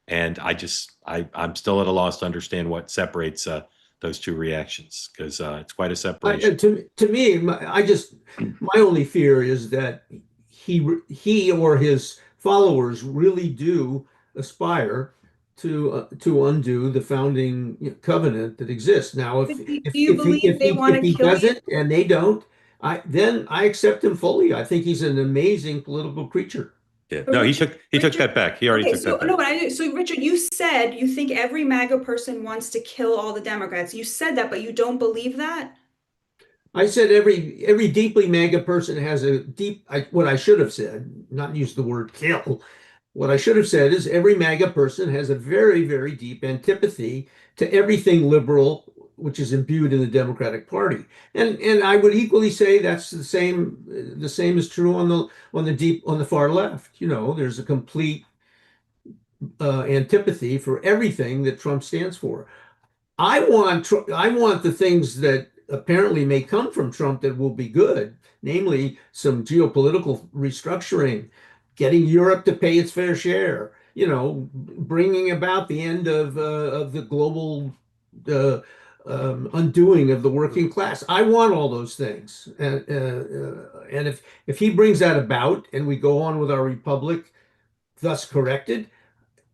And I'm still at a loss to understand what separates those two reactions, because it's quite a separation. To me, my only fear is that he or his followers really do aspire to undo the founding covenant that exists. Now, if Do you believe they want to he kill you? doesn't and they don't, then I accept him fully. I think he's an amazing political creature. Yeah. No, he took that back. He already took that back. No, but so Richard, you said you think every MAGA person wants to kill all the Democrats. You said that, but you don't believe that? I said every deeply MAGA person has what I should have said, not use the word kill. What I should have said is every MAGA person has a very, very deep antipathy to everything liberal, which is imbued in the Democratic Party. And I would equally say that's the same is true on the far left. There's a complete antipathy for everything that Trump stands for. I want the things that apparently may come from Trump that will be good, namely some geopolitical restructuring, getting Europe to pay its fair share, bringing about the end of the global undoing of the working class. I want all those things, and if he brings that about and we go on with our republic, thus corrected,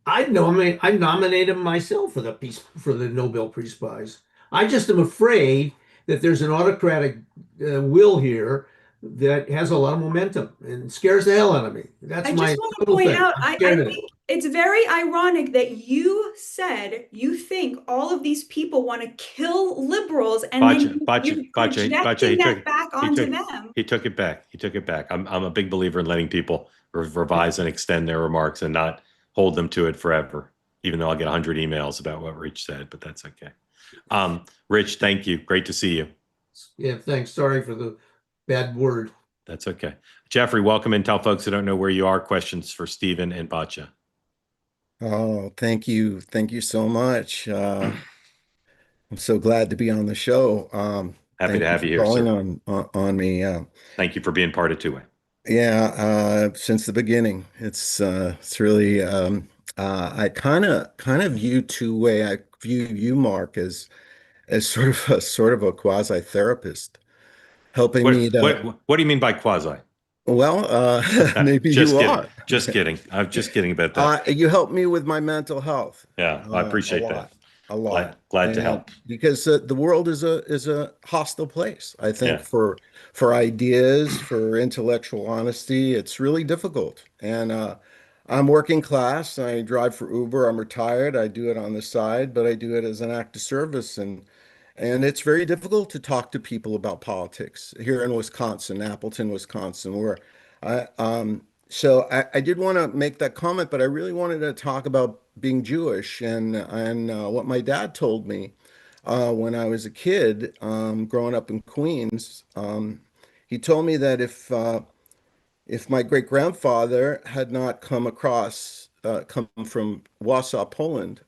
I'd nominate him myself for the Nobel Peace Prize. I just am afraid that there's an autocratic will here that has a lot of momentum and scares the hell out of me. That's my just want to total point thing. out, I'm I scared of it. think it's very ironic that you said you think all of these people want to kill liberals, and then you're projecting that back onto them. He took it back. He took it back. I'm a big believer in letting people revise and extend their remarks and not hold them to it forever, even though I'll get 100 emails about what Rich said, but that's okay. Rich, thank you. Great to see you. Yeah, thanks. Sorry for the bad word. That's okay. Jeffrey, welcome, and tell folks who don't know where you are questions for Stephen and Batya. Oh, thank you. Thank you so much. I'm so glad to be on the show. Happy to have you here, calling on me. Thank you for being part of Two-Way. Yeah, since the beginning, it's really I kind of view Two-Way. I view you, Mark, as sort of a quasi therapist, helping me to. What do you mean by quasi? Well, maybe Just you kidding. are. Just kidding. I'm just kidding about that. You help me with my mental health. Yeah, I appreciate that. A lot. Glad to help. Because the world is a hostile place. I think for ideas, for intellectual honesty, it's really difficult. And I'm working class. I drive for Uber. I'm retired. I do it on the side, but I do it as an act of service. And and it's very difficult to talk to people about politics here in Wisconsin, Appleton, Wisconsin, where I did want to make that comment, but I really wanted to talk about being Jewish and what my dad told me when I was a kid, growing up in Queens. He told me that if my great grandfather had not come from Warsaw, Poland,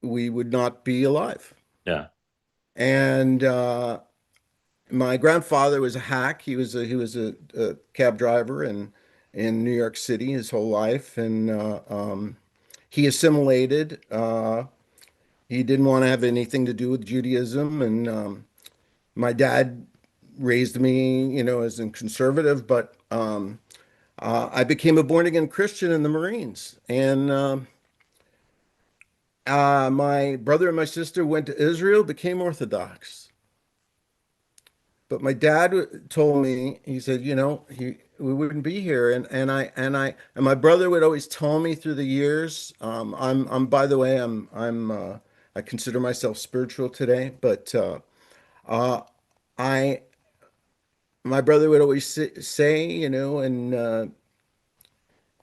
we would not be alive. Yeah. And my grandfather was a hack. He was a cab driver in New York City his whole life, and he assimilated. He didn't want to have anything to do with Judaism, and my dad raised me, as a conservative, but I became a born again Christian in the Marines, and my brother and my sister went to Israel, became Orthodox. But my dad told me, he said, we wouldn't be here, and my brother would always tell me through the years. I'm by the way, I consider myself spiritual today, but I my brother would always say, and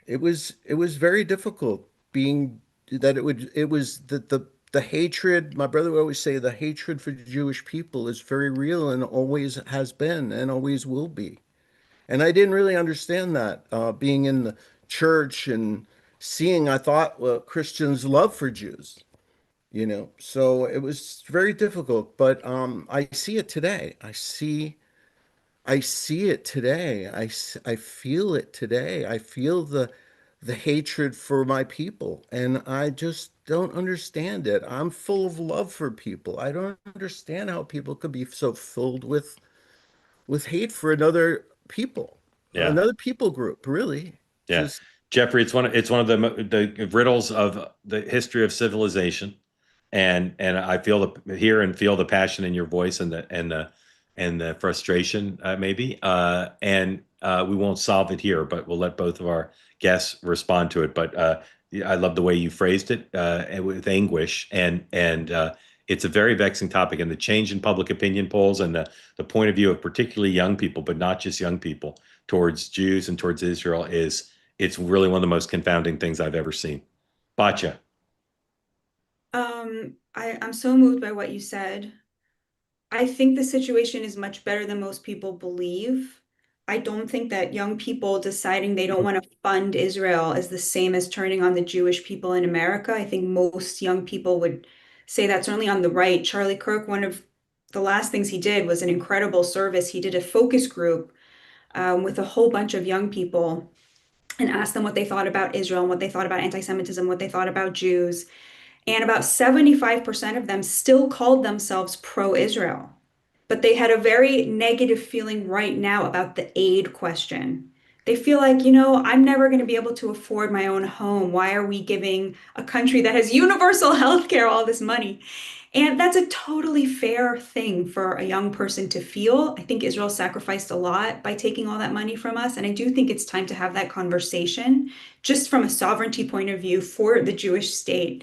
it was very difficult being that it was the hatred. My brother would always say the hatred for Jewish people is very real and always has been and always will be. And I didn't really understand that being in the church and seeing. I thought, well, Christians' love for Jews, so it was very difficult. But I see it today. I see it today. I feel it today. I feel the hatred for my people, and I just don't understand it. I'm full of love for people. I don't understand how people could be so filled with hate for another people, Yeah. another people group, really. Yeah. Just Jeffrey, it's one of the riddles of the history of civilization. And I hear and feel the passion in your voice and the frustration, maybe. And we won't solve it here, but we'll let both of our guests respond to it. But I love the way you phrased it, with anguish, and it's a very vexing topic. And the change in public opinion polls and the point of view of particularly young people, but not just young people, towards Jews and towards Israel it's really one of the most confounding things I've ever seen. Batya. I'm so moved by what you said. I think the situation is much better than most people believe. I don't think that young people deciding they don't want to fund Israel is the same as turning on the Jewish people in America. I think most young people would say that, certainly on the right. Charlie Kirk, one of the last things he did was an incredible service. He did a focus group with a whole bunch of young people and asked them what they thought about Israel and what they thought about anti-Semitism, what they thought about Jews. And about 75% of them still called themselves pro-Israel. But they had a very negative feeling right now about the aid question. They feel like, I'm never going to be able to afford my own home. Why are we giving a country that has universal health care all this money? And that's a totally fair thing for a young person to feel. I think Israel sacrificed a lot by taking all that money from us. And I do think it's time to have that conversation just from a sovereignty point of view for the Jewish state.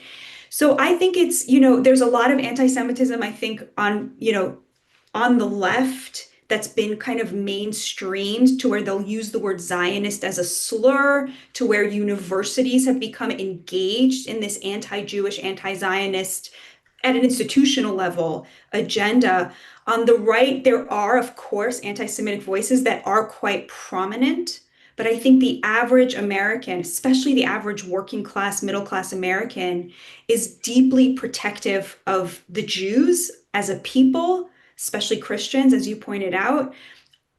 So I think it's, there's a lot of anti-Semitism, I think, on the left that's been kind of mainstreamed to where they'll use the word Zionist as a slur, to where universities have become engaged in this anti-Jewish, anti-Zionist at an institutional level agenda. On the right, there are, of course, anti-Semitic voices that are quite prominent. But I think the average American, especially the average working class, middle class American, is deeply protective of the Jews as a people, especially Christians, as you pointed out.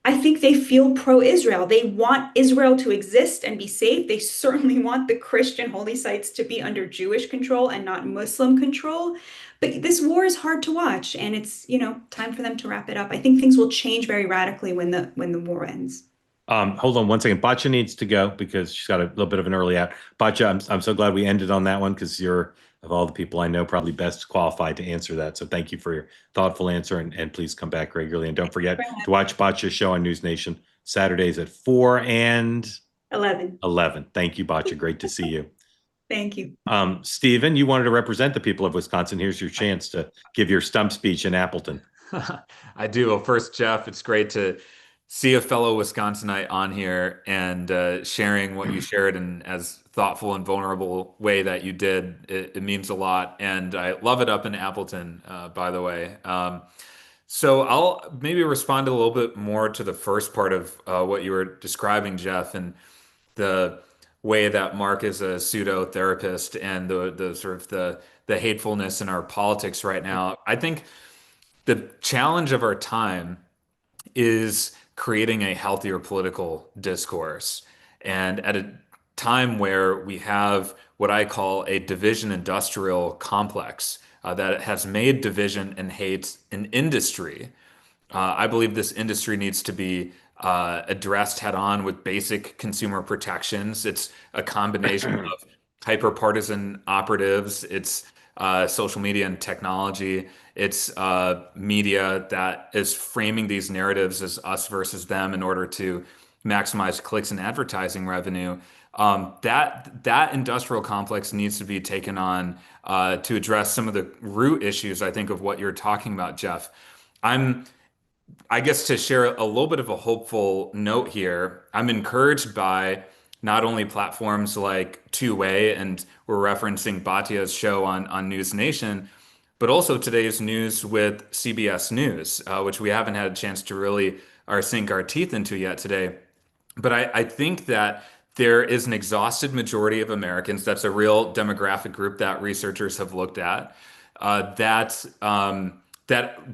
I think they feel pro-Israel. They want Israel to exist and be safe. They certainly want the Christian holy sites to be under Jewish control and not Muslim control. But this war is hard to watch, and it's, time for them to wrap it up. I think things will change very radically when the war ends. Hold on one second. Batya needs to go because she's got a little bit of an early out. Batya, I'm so glad we ended on that one because you're, of all the people I know, probably best qualified to answer that. So thank you for your thoughtful answer, and please come back regularly. And don't forget to watch Batya's show on News Nation Saturdays at 4 and 11. 11. Thank you, Batya. Great to see you. Thank you. Stephen, you wanted to represent the people of Wisconsin. Here's your chance to give your stump speech in Appleton. I do. Well, first, Jeff, it's great to see a fellow Wisconsinite on here and sharing what you shared in as thoughtful and vulnerable way that you did. It means a lot, and I love it up in Appleton, by the way. So I'll maybe respond a little bit more to the first part of what you were describing, Jeff, and the way that Mark is a pseudo therapist and the sort of the hatefulness in our politics right now. I think the challenge of our time is creating a healthier political discourse. And at a time where we have what I call a division industrial complex that has made division and hate an industry, I believe this industry needs to be addressed head on with basic consumer protections. It's a combination of hyper-partisan operatives. It's social media and technology. It's media that is framing these narratives as us versus them in order to maximize clicks and advertising revenue. That industrial complex needs to be taken on to address some of the root issues, I think, of what you're talking about, Jeff. I guess to share a little bit of a hopeful note here, I'm encouraged by not only platforms like Two-Way, and we're referencing Batya's show on News Nation, but also today's news with CBS News, which we haven't had a chance to really sink our teeth into yet today. But I think that there is an exhausted majority of Americans, that's a real demographic group that researchers have looked at, that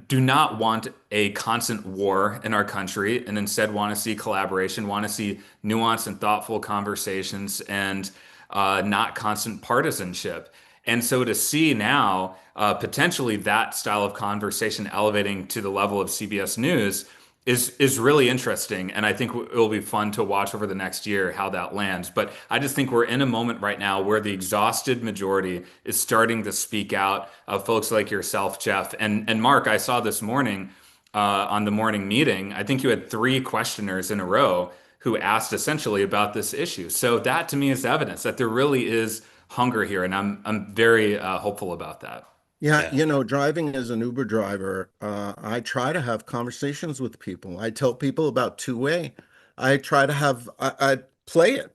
do not want a constant war in our country and instead want to see collaboration, want to see nuanced and thoughtful conversations and not constant partisanship. And so to see now potentially that style of conversation elevating to the level of CBS News is really interesting. And I think it'll be fun to watch over the next year how that lands. But I just think we're in a moment right now where the exhausted majority is starting to speak out, folks like yourself, Jeff. And Mark, I saw this morning on the morning meeting, I think you had 3 questioners in a row who asked essentially about this issue. So that to me is evidence that there really is hunger here. And I'm very hopeful about that. Yeah, driving as an Uber driver, I try to have conversations with people. I tell people about Two-Way. I try to I play it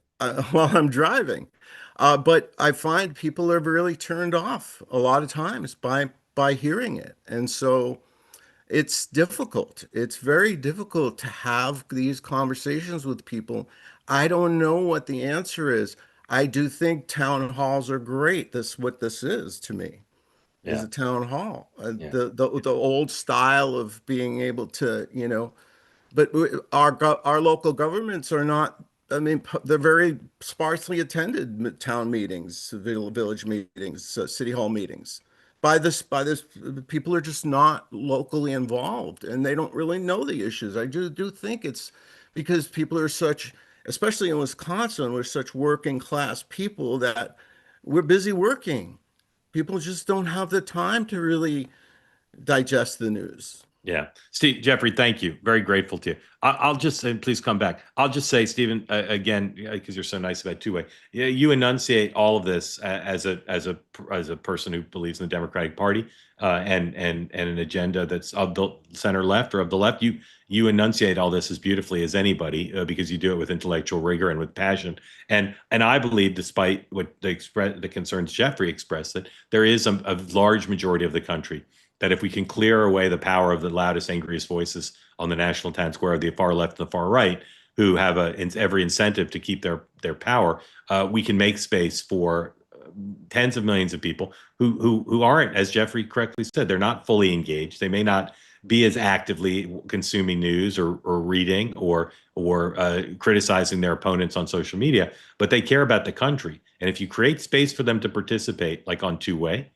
while I'm driving. But I find people are really turned off a lot of times by hearing it. And so it's difficult. It's very difficult to have these conversations with people. I don't know what the answer is. I do think town halls are great. That's what this is to me. Is a town hall, the old style of being able to, but our local governments are not. I mean, they're very sparsely attended town meetings, village meetings, city hall meetings. By this, people are just not locally involved, and they don't really know the issues. I do think it's because people are especially in Wisconsin, we're such working class people that we're busy working. People just don't have the time to really digest the news. Yeah. Steve, Jeffrey, thank you. Very grateful to you. I'll just say, please come back. I'll just say, Stephen, again, because you're so nice about Two-Way. Yeah, you enunciate all of this as a person who believes in the Democratic Party and an agenda that's of the center left or of the left. You enunciate all this as beautifully as anybody because you do it with intellectual rigor and with passion. And I believe, despite what the concerns Jeffrey expressed, that there is a large majority of the country that if we can clear away the power of the loudest, angriest voices on the national town square of the far left and the far right, who have every incentive to keep their power, we can make space for tens of millions of people who aren't, as Jeffrey correctly said, they're not fully engaged. They may not be as actively consuming news or reading or criticizing their opponents on social media, but they care about the country. And if you create space for them to participate, like on Two-Way,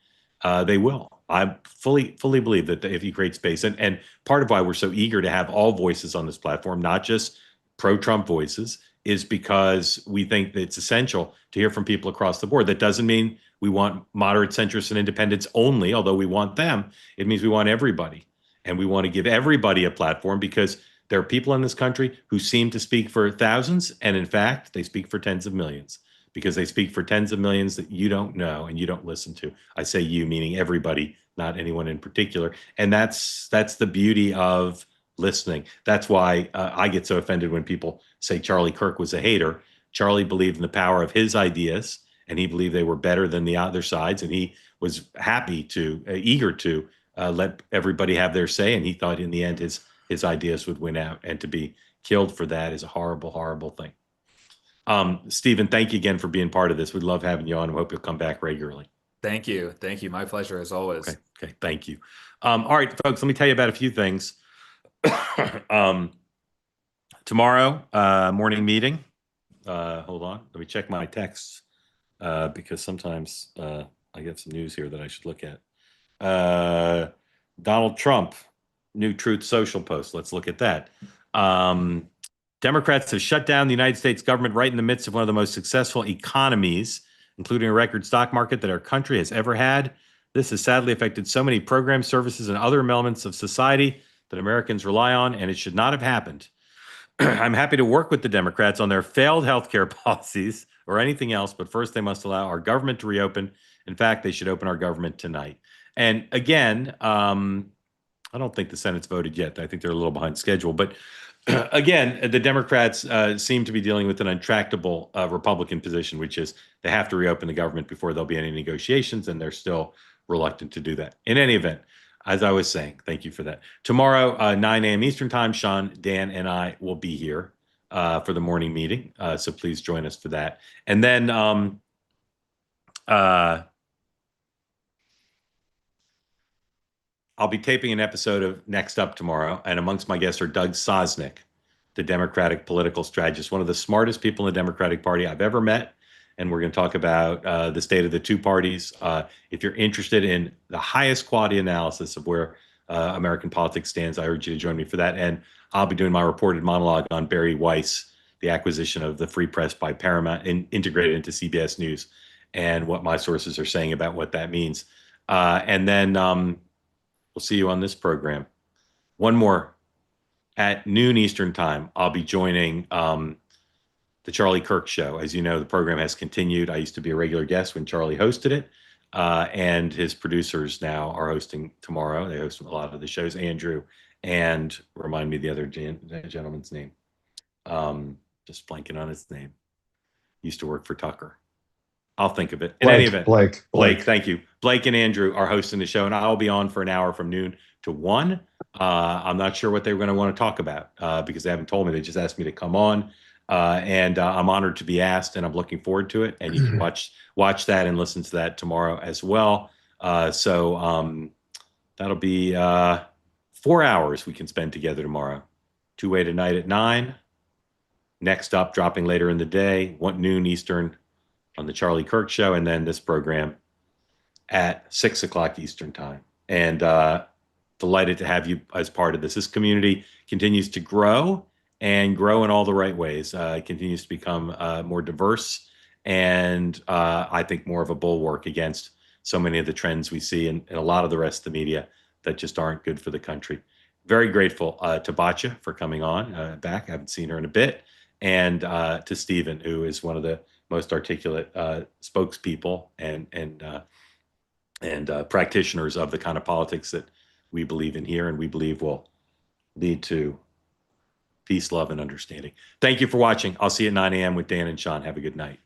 they will. I fully believe that if you create space, and part of why we're so eager to have all voices on this platform, not just pro-Trump voices, is because we think that it's essential to hear from people across the board. That doesn't mean we want moderate centrists and independents only, although we want them. It means we want everybody. And we want to give everybody a platform because there are people in this country who seem to speak for thousands, and in fact, they speak for tens of millions. because they speak for tens of millions that you don't know and you don't listen to. I say you, meaning everybody, not anyone in particular. And that's the beauty of listening. That's why I get so offended when people say Charlie Kirk was a hater. Charlie believed in the power of his ideas, and he believed they were better than the other sides, and he was happy to, eager to let everybody have their say, and he thought in the end his ideas would win out, and to be killed for that is a horrible, horrible thing. Stephen, thank you again for being part of this. We'd love having you on. We hope you'll come back regularly. Thank you. Thank you. My pleasure as always. Okay. Thank you. All right, folks, let me tell you about a few things. Tomorrow, morning meeting. Hold on. Let me check my texts because sometimes I get some news here that I should look at. Donald Trump, new Truth Social post. Let's look at that. Democrats have shut down the United States government right in the midst of one of the most successful economies, including a record stock market that our country has ever had. This has sadly affected so many programs, services, and other elements of society that Americans rely on, and it should not have happened. I'm happy to work with the Democrats on their failed healthcare policies or anything else, but first they must allow our government to reopen. In fact, they should open our government tonight. And again, I don't think the Senate's voted yet. I think they're a little behind schedule. But again, the Democrats seem to be dealing with an intractable Republican position, which is they have to reopen the government before there'll be any negotiations, and they're still reluctant to do that. In any event, as I was saying, thank you for that. Tomorrow, 9 a.m. Eastern Time, Sean, Dan, and I will be here for the morning meeting. So please join us for that. And then I'll be taping an episode of Next Up tomorrow, and amongst my guests are Doug Sosnick, the Democratic political strategist, one of the smartest people in the Democratic Party I've ever met. And we're going to talk about the state of the two parties. If you're interested in the highest quality analysis of where American politics stands, I urge you to join me for that. And I'll be doing my reported monologue on Barry Weiss, the acquisition of the Free Press by Paramount and integrated into CBS News, and what my sources are saying about what that means. And then we'll see you on this program. One more. At noon Eastern Time, I'll be joining the Charlie Kirk Show. As you know, the program has continued. I used to be a regular guest when Charlie hosted it, and his producers now are hosting tomorrow. They host a lot of the shows. Andrew and remind me the other gentleman's name. Just blanking on his name. Used to work for Tucker. I'll think of it. In any event, Blake, thank you. Blake and Andrew are hosting the show, and I'll be on for an hour from noon to 1. I'm not sure what they're going to want to talk about because they haven't told me. They just asked me to come on, and I'm honored to be asked, and I'm looking forward to it. And you can watch that and listen to that tomorrow as well. So that'll be 4 hours we can spend together tomorrow. Two-way tonight at 9. Next Up, dropping later in the day, 1 noon Eastern on the Charlie Kirk Show, and then this program at 6 o'clock Eastern Time. And delighted to have you as part of this. This community continues to grow and grow in all the right ways. It continues to become more diverse and I think more of a bulwark against so many of the trends we see in a lot of the rest of the media that just aren't good for the country. Very grateful to Batya for coming on back. I haven't seen her in a bit. And to Stephen, who is one of the most articulate spokespeople and practitioners of the kind of politics that we believe in here and we believe will lead to peace, love, and understanding. Thank you for watching. I'll see you at 9 a.m. with Dan and Sean. Have a good night.